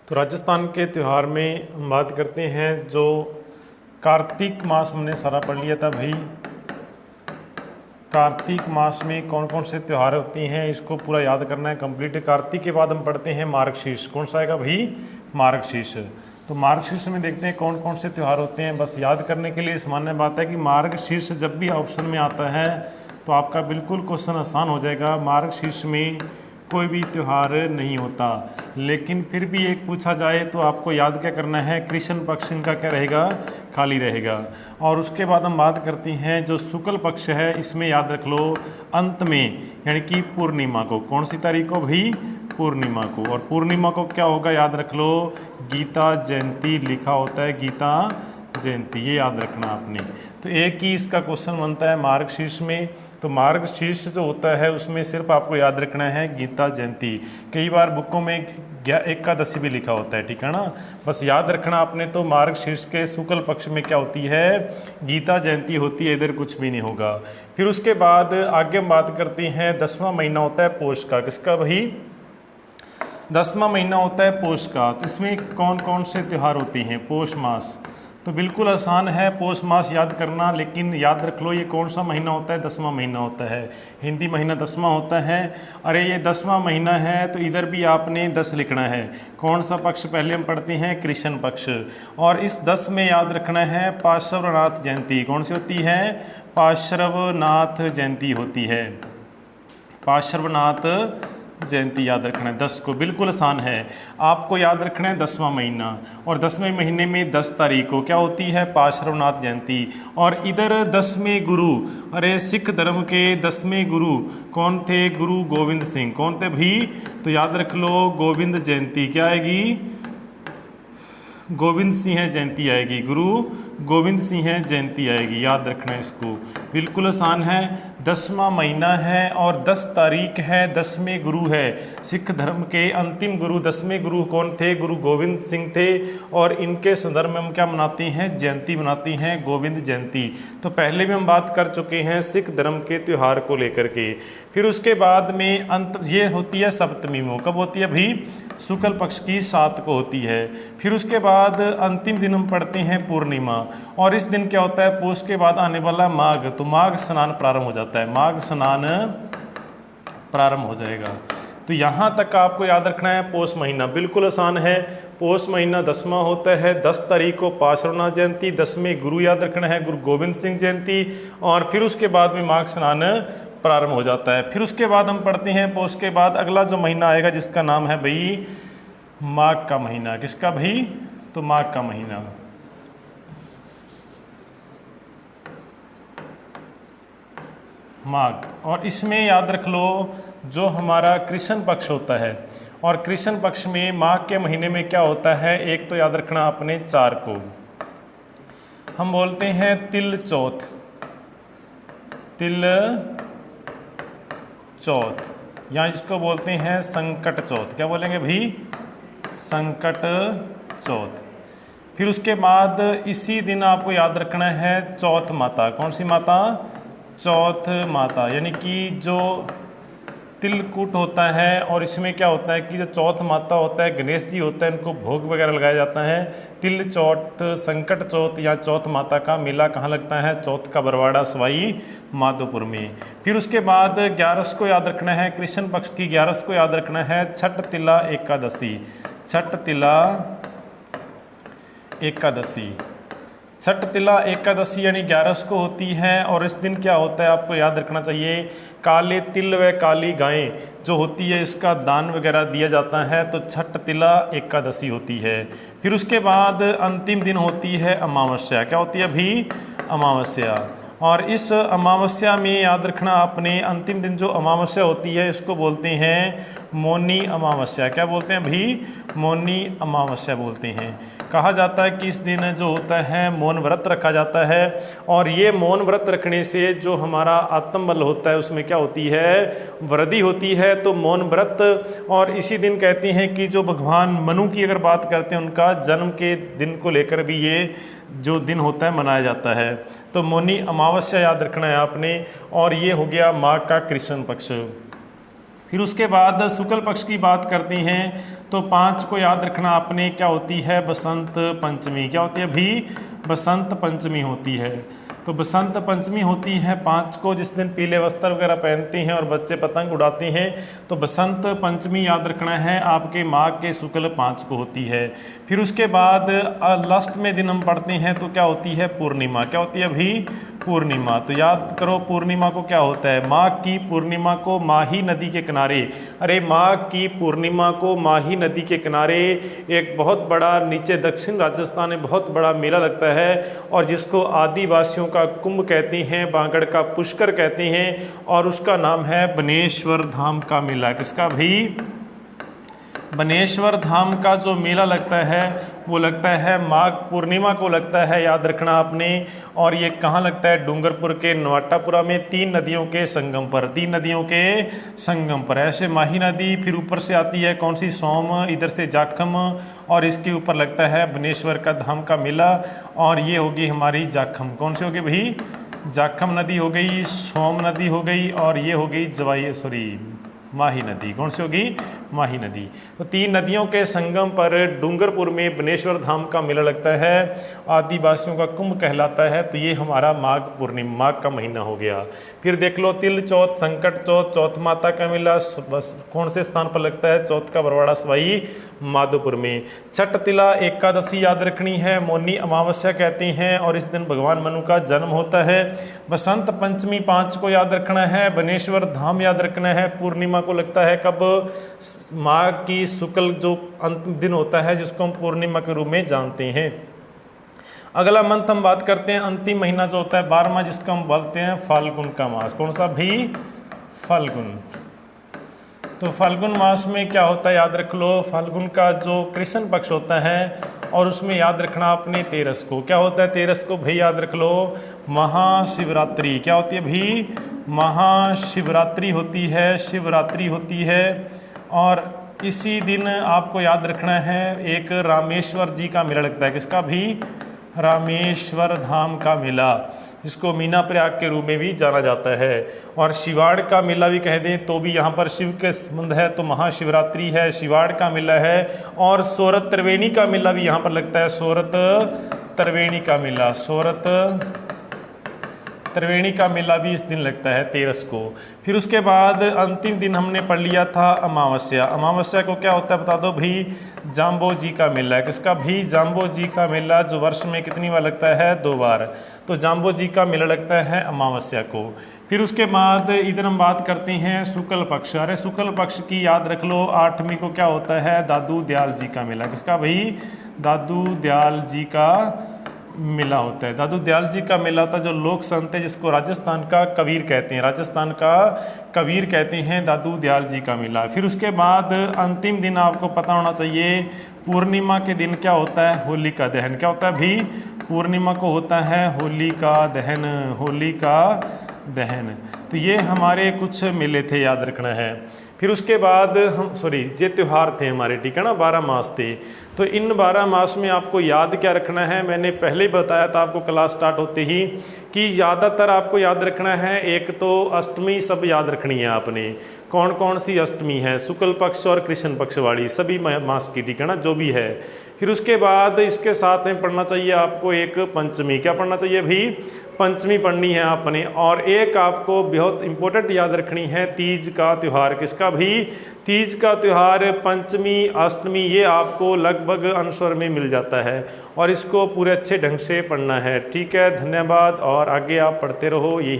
तो राजस्थान के त्यौहार में हम बात करते हैं जो कार्तिक मास हमने सारा पढ़ लिया था भाई। कार्तिक मास में कौन कौन से त्यौहार होते हैं इसको पूरा याद करना है कंप्लीट। कार्तिक के बाद हम पढ़ते हैं मार्गशीर्ष। कौन सा आएगा भाई? मार्गशीर्ष। तो मार्गशीर्ष में देखते हैं कौन कौन से त्यौहार होते हैं। बस याद करने के लिए सामान्य बात है कि मार्गशीर्ष जब भी ऑप्शन में आता है तो आपका बिल्कुल क्वेश्चन आसान हो जाएगा। मार्गशीर्ष में कोई भी त्यौहार नहीं होता, लेकिन फिर भी एक पूछा जाए तो आपको याद क्या करना है? कृष्ण पक्ष इनका क्या रहेगा? खाली रहेगा। और उसके बाद हम बात करते हैं जो शुक्ल पक्ष है, इसमें याद रख लो अंत में यानी कि पूर्णिमा को। कौन सी तारीख को भाई? पूर्णिमा को। और पूर्णिमा को क्या होगा? याद रख लो गीता जयंती लिखा होता है, गीता जयंती, ये याद रखना आपने। तो एक ही इसका क्वेश्चन बनता है मार्गशीर्ष में। तो मार्गशीर्ष जो होता है उसमें सिर्फ आपको याद रखना है गीता जयंती। कई बार बुकों में एकादशी भी लिखा होता है, ठीक है ना। बस याद रखना आपने। तो मार्गशीर्ष के शुक्ल पक्ष में क्या होती है? गीता जयंती होती है, इधर कुछ भी नहीं होगा। फिर उसके बाद आगे हम बात करते हैं 10वां महीना होता है पौष का। किसका भाई? 10वां महीना होता है पौष का। तो इसमें कौन कौन से त्यौहार होते हैं? पौष मास। तो बिल्कुल आसान है पौष मास याद करना, लेकिन याद रख लो ये कौन सा महीना होता है? 10वां महीना होता है। हिंदी महीना 10वां होता है। अरे ये 10वां महीना है तो इधर भी आपने 10 लिखना है। कौन सा पक्ष पहले हम पढ़ते हैं? कृष्ण पक्ष। और इस 10 में याद रखना है पार्श्वनाथ जयंती। कौन सी होती है? पार्श्वनाथ जयंती होती है। पार्श्वनाथ जयंती याद रखना है 10 को। बिल्कुल आसान है। आपको याद रखना है 10वां महीना, और 10वें महीने में 10 तारीख को क्या होती है? पार्श्वनाथ जयंती। और इधर 10वें गुरु, अरे सिख धर्म के 10वें गुरु कौन थे? गुरु गोविंद सिंह। कौन थे भाई? तो याद रख लो गोविंद जयंती क्या आएगी? गोविंद सिंह जयंती आएगी। गुरु गोविंद सिंह जयंती आएगी, याद रखना इसको। बिल्कुल आसान है। 10वां महीना है और 10 तारीख है, 10वें गुरु है। सिख धर्म के अंतिम गुरु 10वें गुरु कौन थे? गुरु गोविंद सिंह थे। और इनके संदर्भ में हम क्या मनाते हैं? जयंती मनाते हैं, गोविंद जयंती। तो पहले भी हम बात कर चुके हैं सिख धर्म के त्यौहार को लेकर के। फिर उसके बाद में अंत ये होती है सप्तमी में। कब होती है भाई? शुक्ल पक्ष की 7 को होती है। फिर उसके बाद अंतिम दिन हम पढ़ते हैं पूर्णिमा। और इस दिन क्या होता है? पौष के बाद आने वाला माघ, तो माघ स्नान प्रारंभ हो जाता है। माघ स्नान प्रारंभ हो जाएगा। तो यहाँ तक आपको याद रखना है पौष महीना। बिल्कुल आसान है। पौष महीना 10वां होता है। 10 तारीख को पार्श्वनाथ जयंती, 10वें गुरु याद रखना है गुरु गोविंद सिंह जयंती। और फिर उसके बाद में माघ स्नान प्रारंभ हो जाता है। फिर उसके बाद हम पढ़ते हैं पौष के बाद अगला जो महीना आएगा जिसका नाम है भाई माघ का महीना। किसका भाई? तो माघ का महीना। माघ। और इसमें याद रख लो जो हमारा कृष्ण पक्ष होता है, और कृष्ण पक्ष में माघ के महीने में क्या होता है? एक तो याद रखना अपने 4 को हम बोलते हैं तिल चौथ। तिल चौथ, या इसको बोलते हैं संकट चौथ। क्या बोलेंगे भाई? संकट चौथ। फिर उसके बाद इसी दिन आपको याद रखना है चौथ माता। कौन सी माता? चौथ माता। यानी कि जो तिलकूट होता है, और इसमें क्या होता है कि जो चौथ माता होता है, गणेश जी होता है, इनको भोग वगैरह लगाया जाता है। तिल चौथ, संकट चौथ या चौथ माता का मेला कहाँ लगता है? चौथ का बरवाड़ा सवाई माधोपुर में। फिर उसके बाद 11 को याद रखना है कृष्ण पक्ष की। 11 को याद रखना है छठ तिला एकादशी। छठ तिला एकादशी। छठ तिला एकादशी यानी 11 को होती है। और इस दिन क्या होता है आपको याद रखना चाहिए? काले तिल व काली गायें जो होती है इसका दान वगैरह दिया जाता है। तो छठ तिला एकादशी होती है। फिर उसके बाद अंतिम दिन होती है अमावस्या। क्या होती है अभी? अमावस्या। और इस अमावस्या में याद रखना आपने अंतिम दिन जो अमावस्या होती है इसको बोलते हैं मौनी अमावस्या। क्या बोलते हैं भाई? मौनी अमावस्या बोलते हैं। कहा जाता है कि इस दिन जो होता है मौन व्रत रखा जाता है। और ये मौन व्रत रखने से जो हमारा आत्मबल होता है उसमें क्या होती है? वृद्धि होती है। तो मौन व्रत, और इसी दिन कहते हैं कि जो भगवान मनु की अगर बात करते हैं उनका जन्म के दिन को लेकर भी ये जो दिन होता है मनाया जाता है। तो मौनी अमावस्या याद रखना है आपने। और ये हो गया माघ का कृष्ण पक्ष। फिर उसके बाद शुक्ल पक्ष की बात करते हैं तो 5 को याद रखना आपने, क्या होती है, बसंत पंचमी। क्या होती है भाई, बसंत पंचमी होती है। तो बसंत पंचमी होती है 5 को, जिस दिन पीले वस्त्र वगैरह पहनते हैं और बच्चे पतंग उड़ाते हैं। तो बसंत पंचमी याद रखना है आपके माघ के शुक्ल 5 को होती है। फिर उसके बाद लास्ट में दिन हम पढ़ते हैं तो क्या होती है, पूर्णिमा। क्या होती है भाई, पूर्णिमा। तो याद करो पूर्णिमा को क्या होता है, माघ की पूर्णिमा को माही नदी के किनारे, अरे माघ की पूर्णिमा को माही नदी के किनारे एक बहुत बड़ा, नीचे दक्षिण राजस्थान में बहुत बड़ा मेला लगता है और जिसको आदिवासियों का कुंभ कहते हैं, बांगड़ का पुष्कर कहते हैं और उसका नाम है बनेश्वर धाम का मेला। किसका भाई, बनेश्वर धाम का जो मेला लगता है वो लगता है माघ पूर्णिमा को लगता है, याद रखना आपने। और ये कहाँ लगता है, डूंगरपुर के नवाटापुरा में 3 नदियों के संगम पर, 3 नदियों के संगम पर। ऐसे माही नदी, फिर ऊपर से आती है कौन सी, सोम, इधर से जाखम और इसके ऊपर लगता है बनेश्वर का धाम का मेला। और ये होगी हमारी जाखम, कौन सी होगी भाई, जाखम नदी हो गई, सोम नदी हो गई और ये हो गई माही नदी। कौन सी होगी, माही नदी। तो 3 नदियों के संगम पर डूंगरपुर में बनेश्वर धाम का मेला लगता है, आदिवासियों का कुंभ कहलाता है। तो ये हमारा माघ पूर्णिमा, माघ का महीना हो गया। फिर देख लो तिल चौथ, संकट चौथ, चौथ माता का मेला बस कौन से स्थान पर लगता है, चौथ का बरवाड़ा सवाई माधोपुर में। छठ तिला एकादशी याद रखनी है, मौनी अमावस्या कहते हैं और इस दिन भगवान मनु का जन्म होता है। बसंत पंचमी 5 को याद रखना है, बनेश्वर धाम याद रखना है। पूर्णिमा को लगता है कब, माघ की शुक्ल जो अंतिम दिन होता है जिसको हम पूर्णिमा के रूप में जानते हैं। अगला मंथ हम बात करते हैं, अंतिम महीना जो होता है 12वां, जिसका हम बोलते हैं फाल्गुन का मास। कौन सा भाई, फाल्गुन। तो फाल्गुन मास में क्या होता है, याद रख लो, फाल्गुन का जो कृष्ण पक्ष होता है और उसमें याद रखना आपने 13 को। क्या होता है 13 को भाई, याद रख लो, महाशिवरात्रि। क्या होती है भाई, महाशिवरात्रि होती है, शिवरात्रि होती है। और इसी दिन आपको याद रखना है एक रामेश्वर जी का मेला लगता है। किसका भी, रामेश्वर धाम का मेला, जिसको मीना प्रयाग के रूप में भी जाना जाता है। और शिवाड़ का मेला भी कह दें तो भी यहाँ पर शिव के संबंध है, तो महाशिवरात्रि है, शिवाड़ का मेला है। और सोरत त्रिवेणी का मेला भी यहाँ पर लगता है, सोरत त्रिवेणी का मेला, सोरत त्रिवेणी का मेला भी इस दिन लगता है 13 को। फिर उसके बाद अंतिम दिन हमने पढ़ लिया था अमावस्या। अमावस्या को क्या होता है बता दो भाई, जाम्बो जी का मेला है। किसका भी, जाम्बो जी का मेला, जो वर्ष में कितनी बार लगता है, 2 बार। तो जाम्बो जी का मेला लगता है अमावस्या को। फिर उसके बाद इधर हम बात करते हैं शुक्ल पक्ष। अरे शुक्ल पक्ष की याद रख लो, 8वीं को क्या होता है, दादू दयाल जी का मेला। किसका भाई, दादू दयाल जी का मेला होता है। दादू दयाल जी का मेला होता है, जो लोक संत है जिसको राजस्थान का कबीर कहते हैं, राजस्थान का कबीर कहते हैं, दादू दयाल जी का मेला। फिर उसके बाद अंतिम दिन आपको पता होना चाहिए, पूर्णिमा के दिन क्या होता है, होली का दहन। क्या होता है भाई, पूर्णिमा को होता है होली का दहन, होली का दहन। तो ये हमारे कुछ मेले थे, याद रखना है। फिर उसके बाद ये त्यौहार थे हमारे, ठीक है ना, 12 मास थे। तो इन 12 मास में आपको याद क्या रखना है, मैंने पहले ही बताया था आपको क्लास स्टार्ट होते ही कि ज़्यादातर आपको याद रखना है, एक तो अष्टमी सब याद रखनी है आपने। कौन कौन सी अष्टमी है, शुक्ल पक्ष और कृष्ण पक्ष वाली सभी मास की, ठीक है ना, जो भी है। फिर उसके बाद इसके साथ में पढ़ना चाहिए आपको एक पंचमी। क्या पढ़ना चाहिए भाई, पंचमी पढ़नी है आपने। और एक आपको बहुत इंपॉर्टेंट याद रखनी है, तीज का त्यौहार। किसका भी, तीज का त्यौहार, पंचमी अष्टमी, ये आपको लगभग अनुस्वर में मिल जाता है और इसको पूरे अच्छे ढंग से पढ़ना है, ठीक है। धन्यवाद और आगे आप पढ़ते रहो, यही